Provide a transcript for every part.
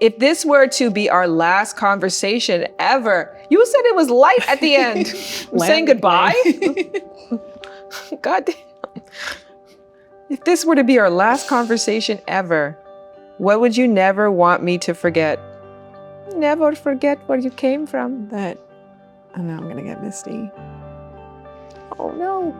If this were to be our last conversation ever, you said it was light at the end. I'm saying goodbye? God damn. If this were to be our last conversation ever, what would you never want me to forget? Never forget where you came from. That, I know I'm gonna get misty. Oh no.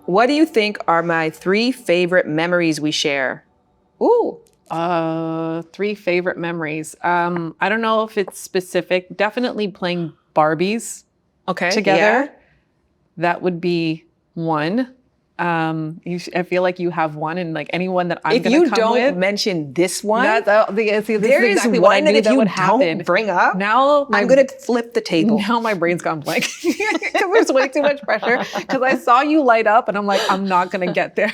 What do you think are my 3 favorite memories we share? Ooh. 3 favorite memories. I don't know if it's specific. Definitely playing Barbies together. Yeah. That would be one. I feel like you have one, and like anyone that I'm if gonna you come don't with, mention this one, this is there is exactly what I one knew that if you would don't happen. bring up, Now I'm gonna flip the table. Now my brain's gone blank because there's way too much pressure. Because I saw you light up, and I'm like, I'm not gonna get there.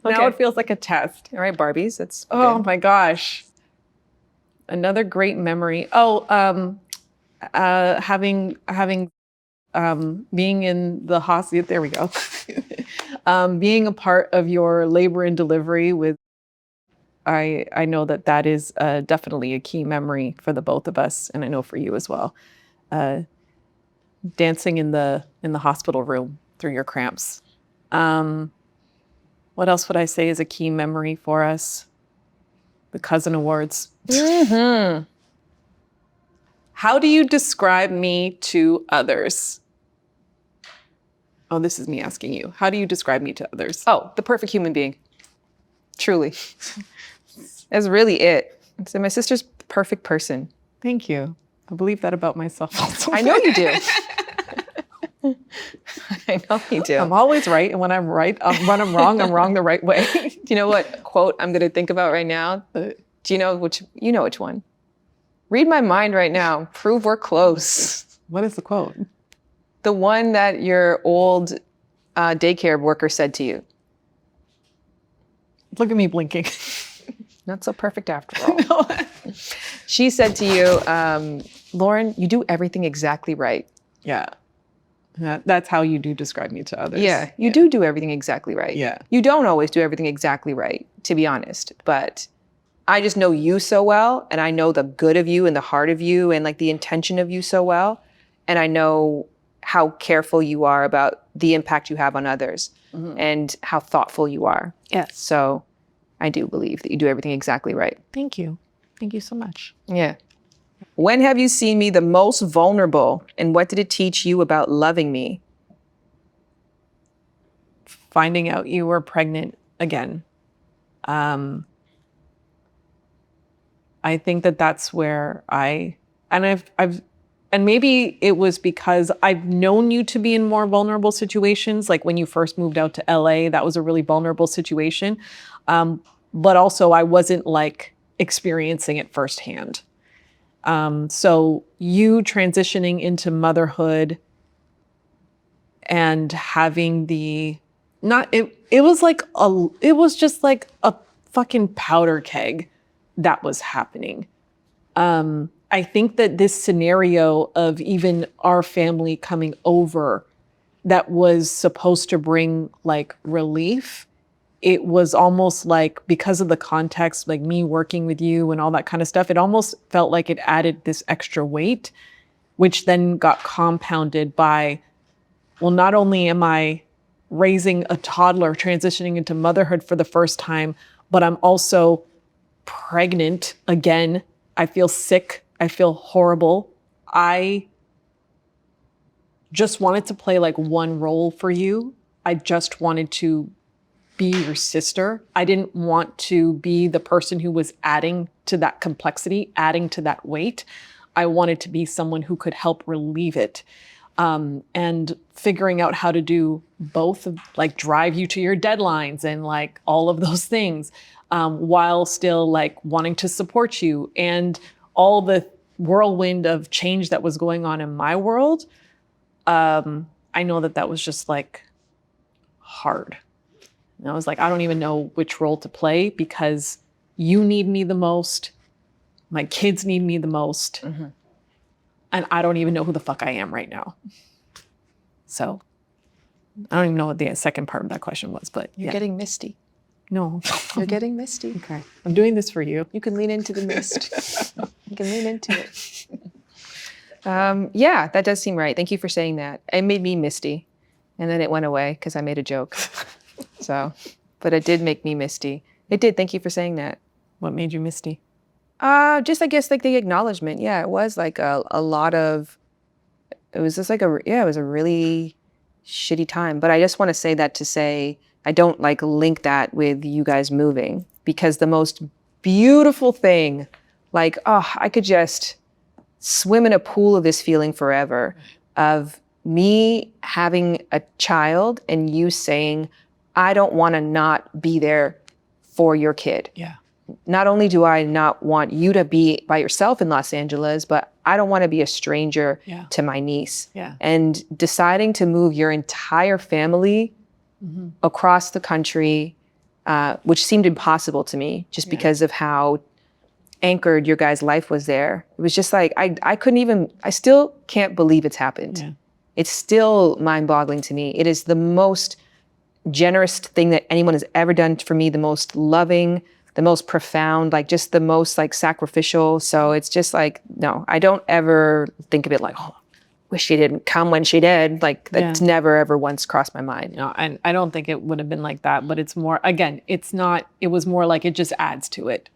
Now it feels like a test. All right, Barbies. That's Oh good. my gosh. Another great memory. Having being in the hospital. There we go. Being a part of your labor and delivery with. I know that is definitely a key memory for the both of us, and I know for you as well. Dancing in the hospital room through your cramps. What else would I say is a key memory for us? The cousin awards. Mm-hmm. How do you describe me to others? Oh, this is me asking you. How do you describe me to others? Oh, the perfect human being. Truly. That's really it. So my sister's perfect person. Thank you. I believe that about myself also. I know you do. I know you do. I'm always right, and when I'm right, when I'm wrong the right way. Do you know what quote I'm going to think about right now? Do you know which? You know which one? Read my mind right now. Prove we're close. What is the quote? The one that your old daycare worker said to you. Look at me blinking. Not so perfect after all. No. She said to you, Lauren, you do everything exactly right. Yeah. That's how you do describe me to others. Yeah, you do everything exactly right. Yeah. You don't always do everything exactly right, to be honest. But I just know you so well, and I know the good of you and the heart of you and like the intention of you so well. And I know how careful you are about the impact you have on others and how thoughtful you are. Yes. So I do believe that you do everything exactly right. Thank you. Thank you so much. Yeah. When have you seen me the most vulnerable, and what did it teach you about loving me? Finding out you were pregnant again. I think that's where and maybe it was because I've known you to be in more vulnerable situations. Like when you first moved out to LA, that was a really vulnerable situation. But also I wasn't like experiencing it firsthand. So you transitioning into motherhood and having it was just like a fucking powder keg that was happening. I think that this scenario of even our family coming over that was supposed to bring like relief, it was almost like, because of the context, like me working with you and all that kind of stuff, it almost felt like it added this extra weight, which then got compounded by, well, not only am I raising a toddler, transitioning into motherhood for the first time, but I'm also pregnant again. I feel sick. I feel horrible. I just wanted to play like one role for you. I just wanted to be your sister. I didn't want to be the person who was adding to that complexity, adding to that weight. I wanted to be someone who could help relieve it. And figuring out how to do both, like drive you to your deadlines and like all of those things. while still like wanting to support you, and all the whirlwind of change that was going on in my world. I know that was just like hard. And I was like, I don't even know which role to play, because you need me the most. My kids need me the most. Mm-hmm. And I don't even know who the fuck I am right now. So I don't even know what the second part of that question was, but You're getting misty. No. You're getting misty. Okay. I'm doing this for you. You can lean into the mist. You can lean into it. Yeah, that does seem right. Thank you for saying that. It made me misty. And then it went away because I made a joke. So, but it did make me misty. It did. Thank you for saying that. What made you misty? Just, I guess, like the acknowledgement. Yeah, it was like a lot of, it was just like it was a really shitty time. But I just want to say that to say, I don't like link that with you guys moving, because the most beautiful thing, like, oh, I could just swim in a pool of this feeling forever, of me having a child and you saying, I don't want to not be there for your kid. Yeah. Not only do I not want you to be by yourself in Los Angeles, but I don't want to be a stranger to my niece. Yeah. And deciding to move your entire family across the country, which seemed impossible to me just because of how anchored your guys' life was there. It was just like, I couldn't even, I still can't believe it's happened. Yeah. It's still mind-boggling to me. It is the most generous thing that anyone has ever done for me, the most loving, the most profound, like just the most like sacrificial. So it's just like, no, I don't ever think of it like, oh, wish she didn't come when she did. Like that's never ever once crossed my mind. No, and I don't think it would have been like that, but it's more, again, it was more like it just adds to it.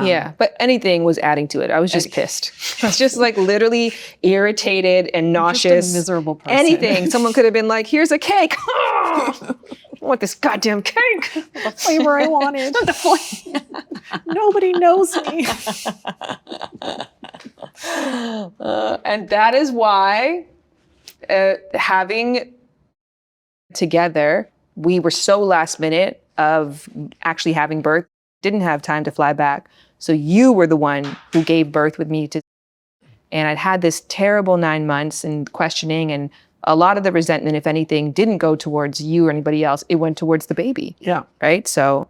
Yeah, but anything was adding to it. I was just pissed. I was just like literally irritated and nauseous. Just a miserable person. Anything. Someone could have been like, here's a cake. I want this goddamn cake. The flavor I wanted. Not the flavor. Nobody knows me. And that is why having together, we were so last minute of actually having birth. Didn't have time to fly back. So you were the one who gave birth with me and I'd had this terrible 9 months and questioning, and a lot of the resentment, if anything, didn't go towards you or anybody else. It went towards the baby. Yeah. Right? So,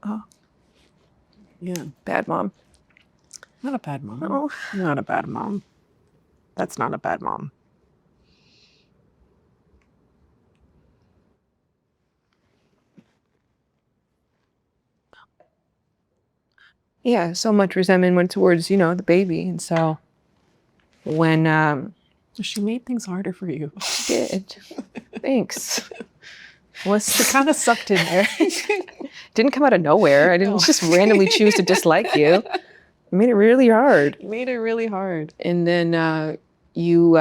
yeah. Bad mom. Not a bad mom. Oh. Not a bad mom. That's not a bad mom. Yeah, so much resentment went towards, the baby. And so when she made things harder for you. She did. Thanks. It kind of sucked in there. Didn't come out of nowhere. I didn't just randomly choose to dislike you. It made it really hard. It made it really hard. And then you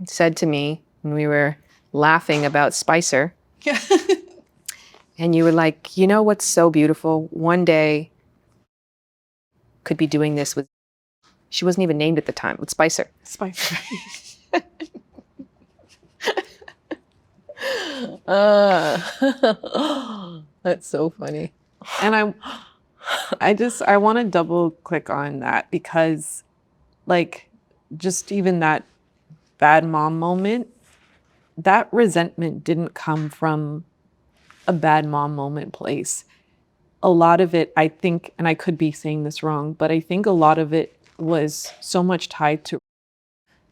said to me when we were laughing about Spicer, and you were like, you know what's so beautiful? One day could be doing this with, she wasn't even named at the time, with Spicer. Spicer. That's so funny. And I want to double click on that, because like just even that bad mom moment, that resentment didn't come from a bad mom moment place. A lot of it, I think, and I could be saying this wrong, but I think a lot of it was so much tied to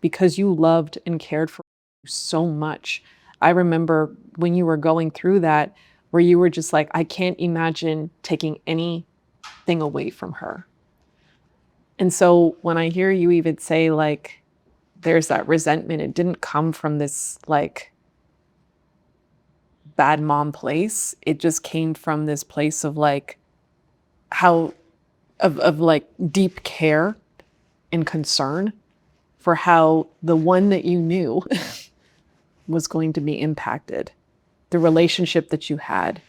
because you loved and cared for her so much. I remember when you were going through that, where you were just like, I can't imagine taking anything away from her. And so when I hear you even say like, there's that resentment, it didn't come from this like bad mom place. It just came from this place of like of like deep care and concern for how the one that you knew was going to be impacted, the relationship that you had.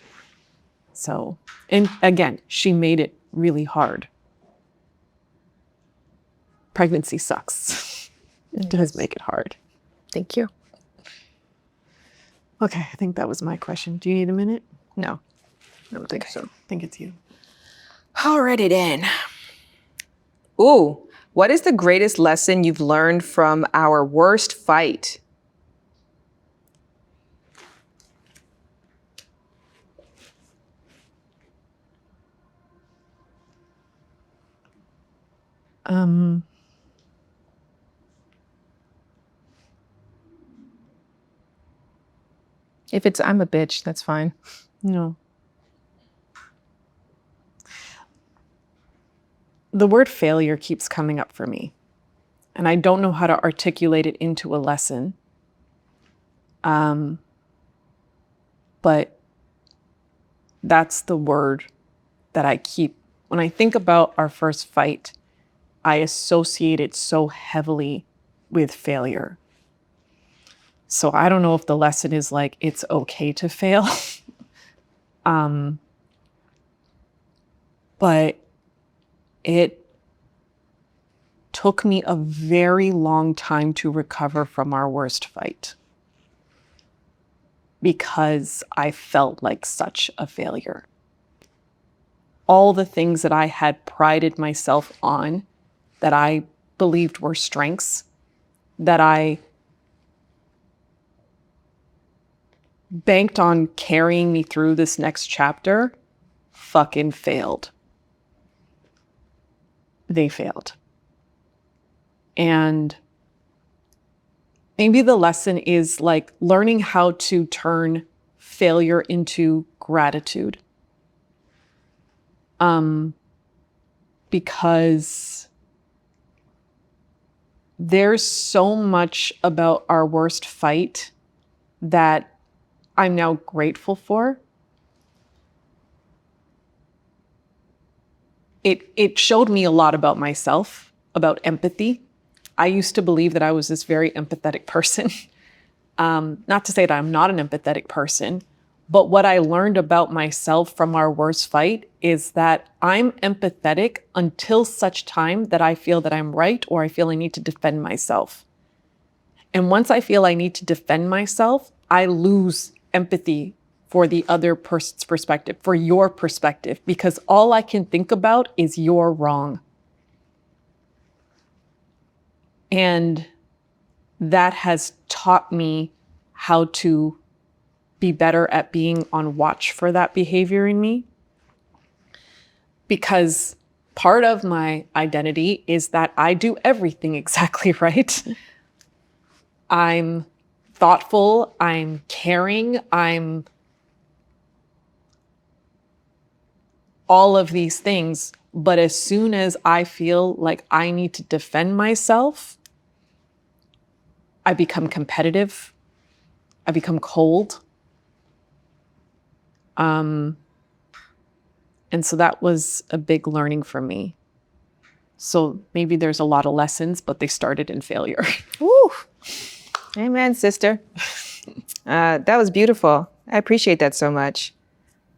So, and again, she made it really hard. Pregnancy sucks. It does make it hard. Thank you. Okay, I think that was my question. Do you need a minute? No, I don't think so. I think it's you. Alrighty then. Ooh, what is the greatest lesson you've learned from our worst fight? If it's I'm a bitch, that's fine. No. The word failure keeps coming up for me, and I don't know how to articulate it into a lesson. But that's the word that I keep. When I think about our first fight, I associate it so heavily with failure. So I don't know if the lesson is like, it's okay to fail. But it took me a very long time to recover from our worst fight because I felt like such a failure. All the things that I had prided myself on, that I believed were strengths, that I banked on carrying me through this next chapter, fucking failed. They failed. And maybe the lesson is like learning how to turn failure into gratitude. Because there's so much about our worst fight that I'm now grateful for. It showed me a lot about myself, about empathy. I used to believe that I was this very empathetic person. Not to say that I'm not an empathetic person, but what I learned about myself from our worst fight is that I'm empathetic until such time that I feel that I'm right or I feel I need to defend myself. And once I feel I need to defend myself, I lose empathy for the other person's perspective, for your perspective, because all I can think about is you're wrong. And that has taught me how to be better at being on watch for that behavior in me. Because part of my identity is that I do everything exactly right. I'm thoughtful, I'm caring, I'm all of these things. But as soon as I feel like I need to defend myself, I become competitive. I become cold. And so that was a big learning for me. So maybe there's a lot of lessons, but they started in failure. Woo! Amen, sister. That was beautiful. I appreciate that so much.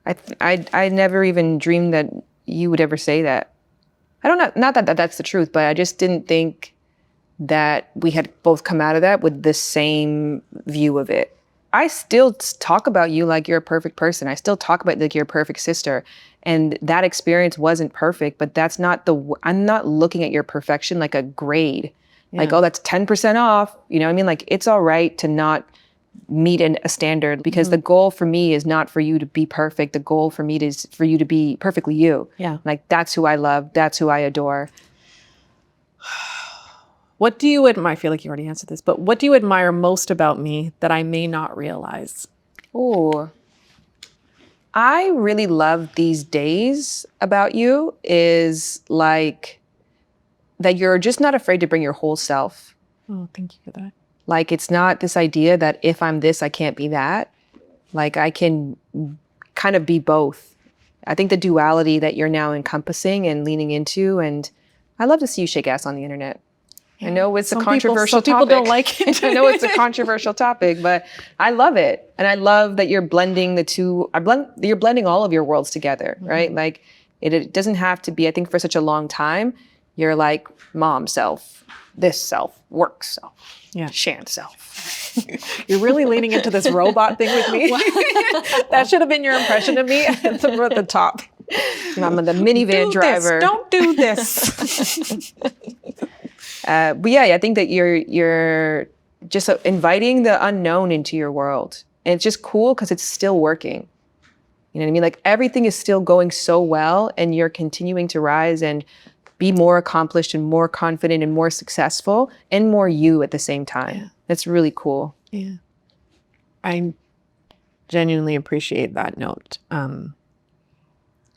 I never even dreamed that you would ever say that. I don't know, not that that's the truth, but I just didn't think that we had both come out of that with the same view of it. I still talk about you like you're a perfect person. I still talk about like you're a perfect sister. And that experience wasn't perfect, but that's not I'm not looking at your perfection like a grade. Yeah. Like, oh, that's 10% off. You know what I mean? Like, it's all right to not meet a standard, because the goal for me is not for you to be perfect. The goal for me is for you to be perfectly you. Yeah. Like, that's who I love. That's who I adore. What do you admire? I feel like you already answered this, but what do you admire most about me that I may not realize? Oh, I really love these days about you is like that you're just not afraid to bring your whole self. Oh, thank you for that. Like, it's not this idea that if I'm this, I can't be that. Like, I can kind of be both. I think the duality that you're now encompassing and leaning into, and I love to see you shake ass on the internet. I know it's a controversial topic. Some people don't like it. I know it's a controversial topic, but I love it. And I love that you're blending the two. You're blending all of your worlds together, right? Like, it doesn't have to be, I think for such a long time, you're like mom self, this self, work self, Shan self. You're really leaning into this robot thing with me. That should have been your impression of me at the top. I'm the minivan driver. Don't do this. But yeah, I think that you're just inviting the unknown into your world. And it's just cool because it's still working. You know what I mean? Like everything is still going so well and you're continuing to rise and be more accomplished and more confident and more successful and more you at the same time. Yeah. That's really cool. Yeah. I genuinely appreciate that note.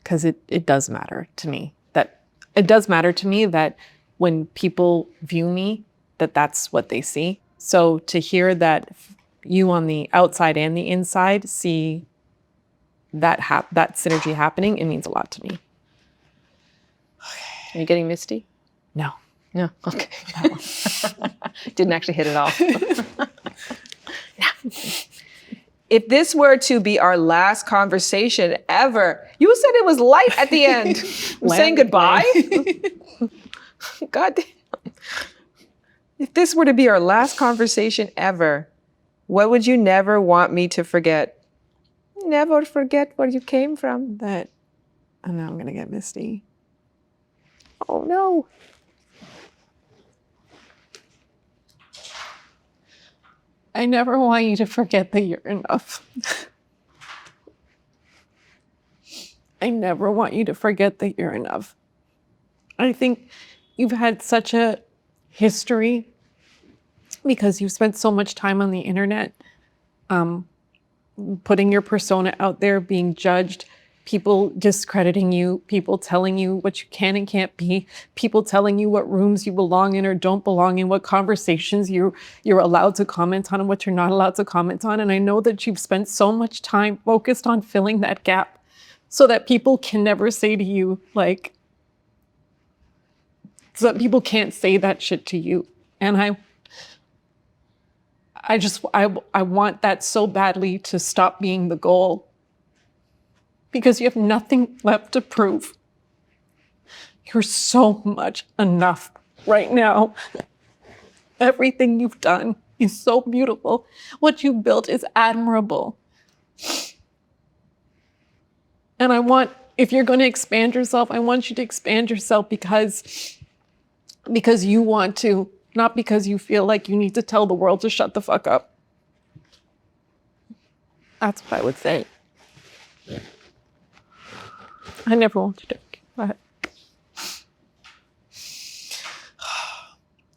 Because it does matter to me. It does matter to me that when people view me, that's what they see. So to hear that you on the outside and the inside see that synergy happening, it means a lot to me. Are you getting misty? No. No. Okay. Didn't actually hit it off. No. If this were to be our last conversation ever, you said it was light at the end. I'm saying goodbye. God damn. If this were to be our last conversation ever, what would you never want me to forget? Never forget where you came from. I know I'm gonna get misty. Oh no. I never want you to forget that you're enough. I never want you to forget that you're enough. I think you've had such a history because you've spent so much time on the internet, putting your persona out there, being judged, people discrediting you, people telling you what you can and can't be, people telling you what rooms you belong in or don't belong in, what conversations you're allowed to comment on and what you're not allowed to comment on. And I know that you've spent so much time focused on filling that gap so that people can never say to you, like, so that people can't say that shit to you. And I want that so badly to stop being the goal. Because you have nothing left to prove. You're so much enough right now. Everything you've done is so beautiful. What you built is admirable. And if you're going to expand yourself, I want you to expand yourself because you want to, not because you feel like you need to tell the world to shut the fuck up. That's what I would say. I never want you to. But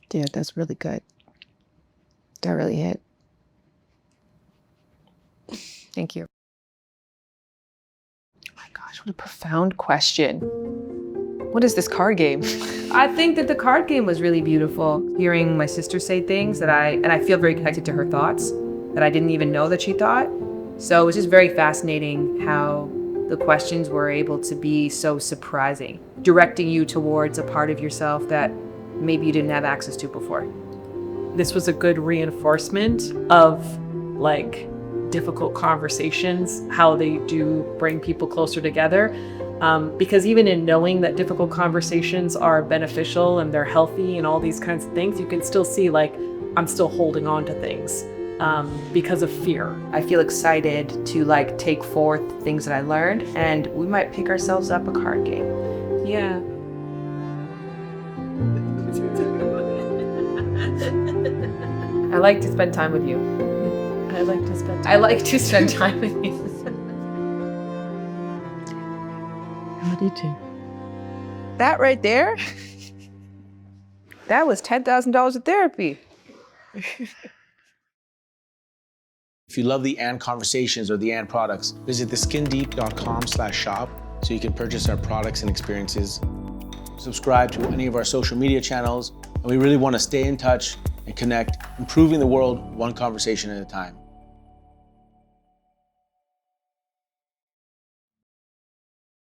dude, that's really good. That really hit. Thank you. Oh my gosh, what a profound question. What is this card game? I think that the card game was really beautiful. Hearing my sister say things that I feel very connected to her thoughts that I didn't even know that she thought. So it was just very fascinating how the questions were able to be so surprising, directing you towards a part of yourself that maybe you didn't have access to before. This was a good reinforcement of like difficult conversations, how they do bring people closer together. Because even in knowing that difficult conversations are beneficial and they're healthy and all these kinds of things, you can still see like, I'm still holding on to things. Because of fear. I feel excited to like take forth things that I learned and we might pick ourselves up a card game. Yeah. I like to spend time with you. I like to spend time with you. I do too. That right there, that was $10,000 of therapy. If you love the And conversations or the And products, visit theskindeep.com/shop so you can purchase our products and experiences. Subscribe to any of our social media channels, and we really want to stay in touch and connect, improving the world one conversation at a time.